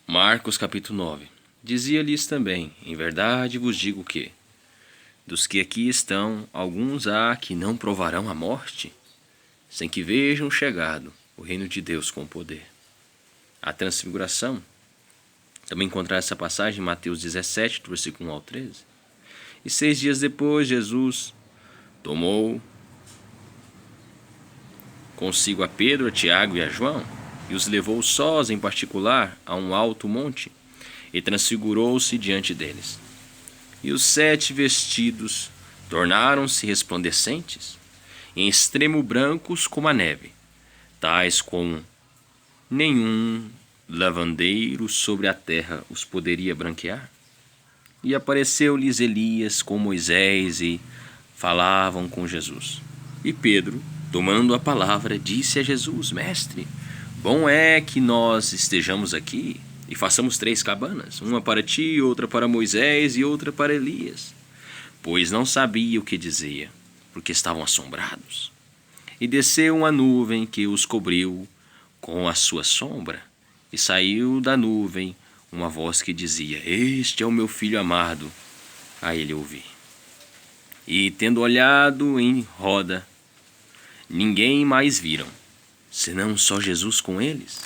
Marcos capítulo 9. Dizia-lhes também: em verdade vos digo que, dos que aqui estão, alguns há que não provarão a morte, sem que vejam chegado o reino de Deus com poder. A transfiguração. Também encontrar essa passagem em Mateus 17, do versículo 1 ao 13. E 6 dias depois, Jesus tomou consigo a Pedro, a Tiago e a João, e os levou sós em particular a um alto monte, e transfigurou-se diante deles. E os 7 vestidos tornaram-se resplandecentes, em extremo brancos como a neve, tais como nenhum lavandeiro sobre a terra os poderia branquear. E apareceu-lhes Elias com Moisés e falavam com Jesus. E Pedro, tomando a palavra, disse a Jesus: Mestre, bom é que nós estejamos aqui e façamos 3 cabanas, uma para ti, outra para Moisés e outra para Elias. Pois não sabia o que dizia, porque estavam assombrados. E desceu uma nuvem que os cobriu com a sua sombra, e saiu da nuvem uma voz que dizia: Este é o meu filho amado, a ele ouvi. E tendo olhado em roda, ninguém mais viram, senão só Jesus com eles.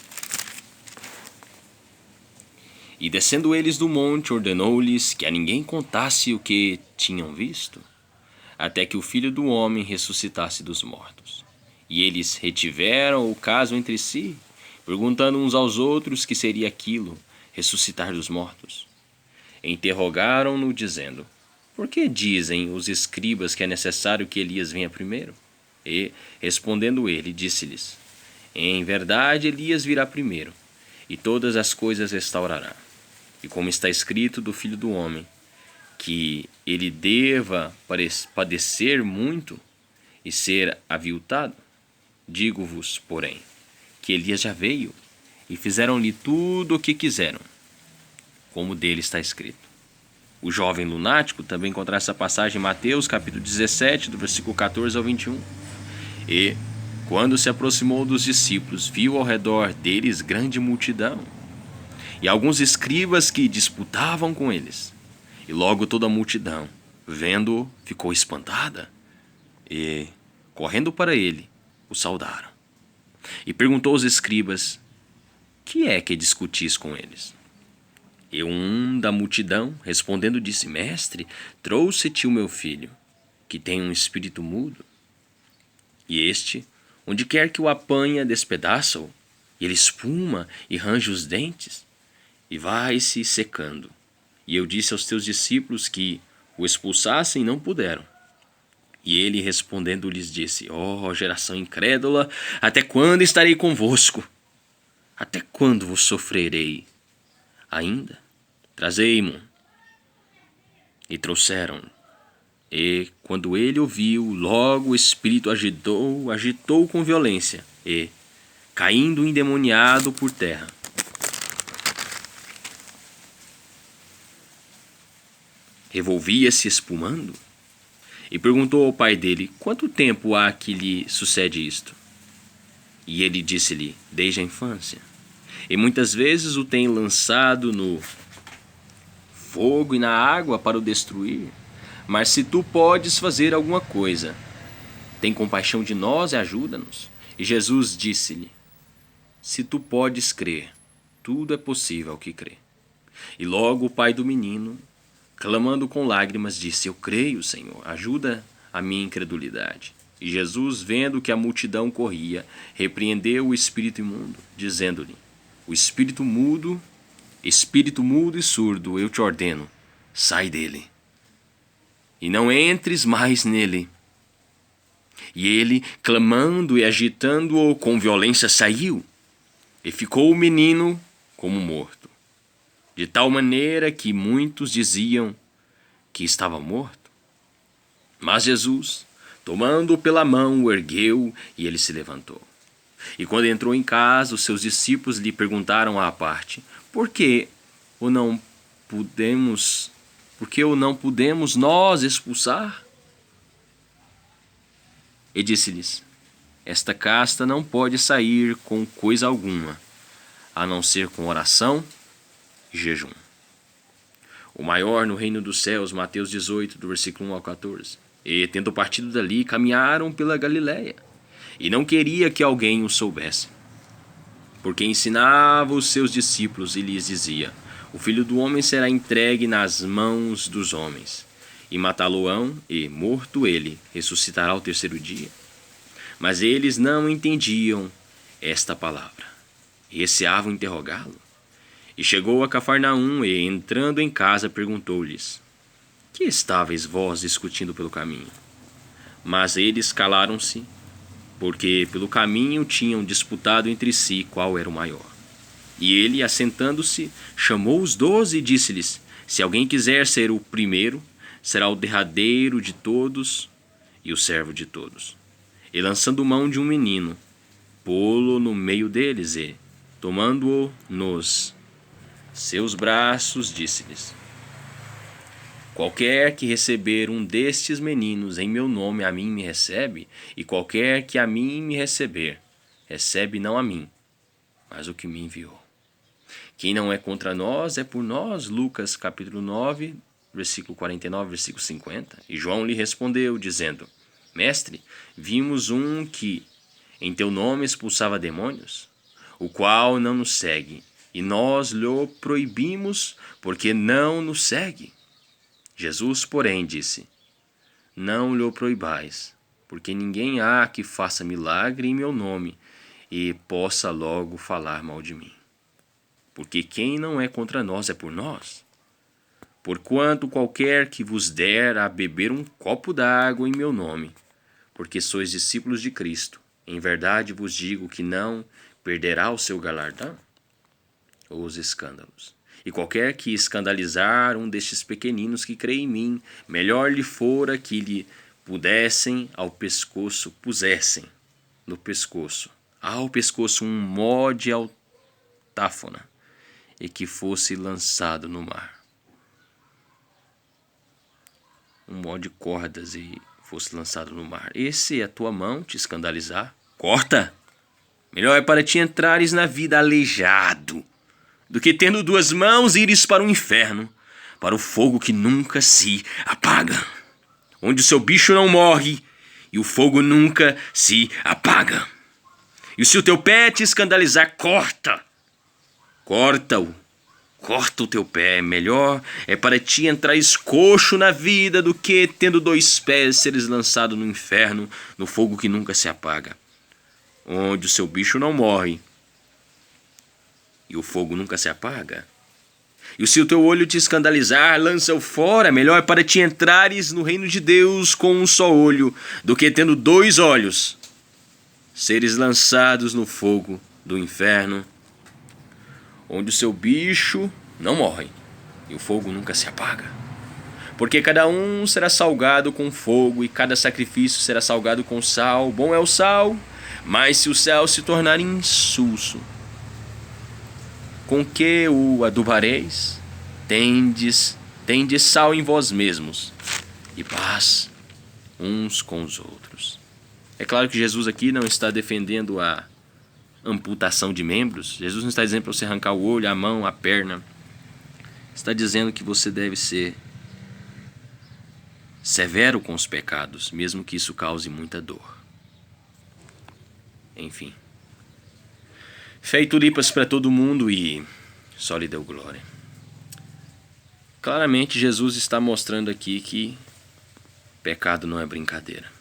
E descendo eles do monte, ordenou-lhes que a ninguém contasse o que tinham visto, até que o Filho do Homem ressuscitasse dos mortos. E eles retiveram o caso entre si, perguntando uns aos outros que seria aquilo, ressuscitar dos mortos. Interrogaram-no, dizendo: Por que dizem os escribas que é necessário que Elias venha primeiro? E, respondendo ele, disse-lhes: Em verdade, Elias virá primeiro, e todas as coisas restaurará. E como está escrito do Filho do Homem, que ele deva padecer muito e ser aviltado, digo-vos, porém, que Elias já veio, e fizeram-lhe tudo o que quiseram, como dele está escrito. O jovem lunático também encontra essa passagem em Mateus capítulo 17, do versículo 14 ao 21. E, quando se aproximou dos discípulos, viu ao redor deles grande multidão, e alguns escribas que disputavam com eles. E logo toda a multidão, vendo-o, ficou espantada, e, correndo para ele, o saudaram. E perguntou aos escribas: Que é que discutis com eles? E um da multidão, respondendo, disse: Mestre, trouxe-te o meu filho, que tem um espírito mudo. E este, onde quer que o apanha, despedaça-o, e ele espuma e range os dentes, e vai-se secando. E eu disse aos teus discípulos que o expulsassem, e não puderam. E ele, respondendo, lhes disse: Ó geração incrédula, até quando estarei convosco? Até quando vos sofrerei ainda? Trazei-mo. E trouxeram. E, quando ele ouviu, logo o espírito agitou com violência, e, caindo endemoniado por terra, revolvia-se espumando, e perguntou ao pai dele: Quanto tempo há que lhe sucede isto? E ele disse-lhe: Desde a infância. E muitas vezes o tem lançado no fogo e na água para o destruir. Mas se tu podes fazer alguma coisa, tem compaixão de nós e ajuda-nos. E Jesus disse-lhe: Se tu podes crer, tudo é possível ao que crê. E logo o pai do menino, clamando com lágrimas, disse: Eu creio, Senhor, ajuda a minha incredulidade. E Jesus, vendo que a multidão corria, repreendeu o espírito imundo, dizendo-lhe: O espírito mudo e surdo, eu te ordeno, sai dele, e não entres mais nele. E ele, clamando e agitando-o com violência, saiu, e ficou o menino como morto, de tal maneira que muitos diziam que estava morto. Mas Jesus, tomando-o pela mão, o ergueu, e ele se levantou. E quando entrou em casa, os seus discípulos lhe perguntaram à parte: Por que o não pudemos nós expulsar? E disse-lhes: Esta casta não pode sair com coisa alguma, a não ser com oração e jejum. O maior no reino dos céus, Mateus 18, do versículo 1 ao 14. E, tendo partido dali, caminharam pela Galiléia, e não queria que alguém o soubesse, porque ensinava os seus discípulos e lhes dizia: o Filho do Homem será entregue nas mãos dos homens, e matá-lo-ão, e, morto ele, ressuscitará ao terceiro dia. Mas eles não entendiam esta palavra, e receavam interrogá-lo. E chegou a Cafarnaum, e, entrando em casa, perguntou-lhes: que estáveis vós discutindo pelo caminho? Mas eles calaram-se, porque pelo caminho tinham disputado entre si qual era o maior. E ele, assentando-se, chamou os 12 e disse-lhes: se alguém quiser ser o primeiro, será o derradeiro de todos e o servo de todos. E lançando mão de um menino, pô-lo no meio deles e, tomando-o nos seus braços, disse-lhes: qualquer que receber um destes meninos em meu nome, a mim me recebe, e qualquer que a mim me receber, recebe não a mim, mas o que me enviou. Quem não é contra nós é por nós. Lucas capítulo 9, versículo 49, versículo 50. E João lhe respondeu, dizendo: mestre, vimos um que em teu nome expulsava demônios, o qual não nos segue, e nós lhe proibimos, porque não nos segue. Jesus, porém, disse: não lhe proibais, porque ninguém há que faça milagre em meu nome e possa logo falar mal de mim. Porque quem não é contra nós é por nós. Porquanto qualquer que vos der a beber um copo d'água em meu nome, porque sois discípulos de Cristo, em verdade vos digo que não perderá o seu galardão. Os escândalos. E qualquer que escandalizar um destes pequeninos que crê em mim, melhor lhe fora que lhe pusessem no pescoço um mó de altáfona, e que fosse lançado no mar. Um mó de cordas e fosse lançado no mar. Esse é a tua mão te escandalizar? Corta! Melhor é para ti entrares na vida aleijado, do que tendo 2 mãos ires para o inferno, para o fogo que nunca se apaga, onde o seu bicho não morre e o fogo nunca se apaga. E se o teu pé te escandalizar, corta-o o teu pé. Melhor é para ti entrares coxo na vida, do que tendo 2 pés seres lançado no inferno, no fogo que nunca se apaga, onde o seu bicho não morre e o fogo nunca se apaga. E se o teu olho te escandalizar, lança-o fora. Melhor é para ti entrares no reino de Deus com um só olho, do que tendo 2 olhos seres lançados no fogo do inferno, onde o seu bicho não morre e o fogo nunca se apaga. Porque cada um será salgado com fogo, e cada sacrifício será salgado com sal. Bom é o sal, mas se o sal se tornar insulso, com que o adubareis? Tendes sal em vós mesmos, e paz uns com os outros. É claro que Jesus aqui não está defendendo a amputação de membros. Jesus não está dizendo para você arrancar o olho, a mão, a perna. Está dizendo que você deve ser severo com os pecados, mesmo que isso cause muita dor. Enfim. Fé e tulipas para todo mundo, e só lhe deu glória. Claramente Jesus está mostrando aqui que pecado não é brincadeira.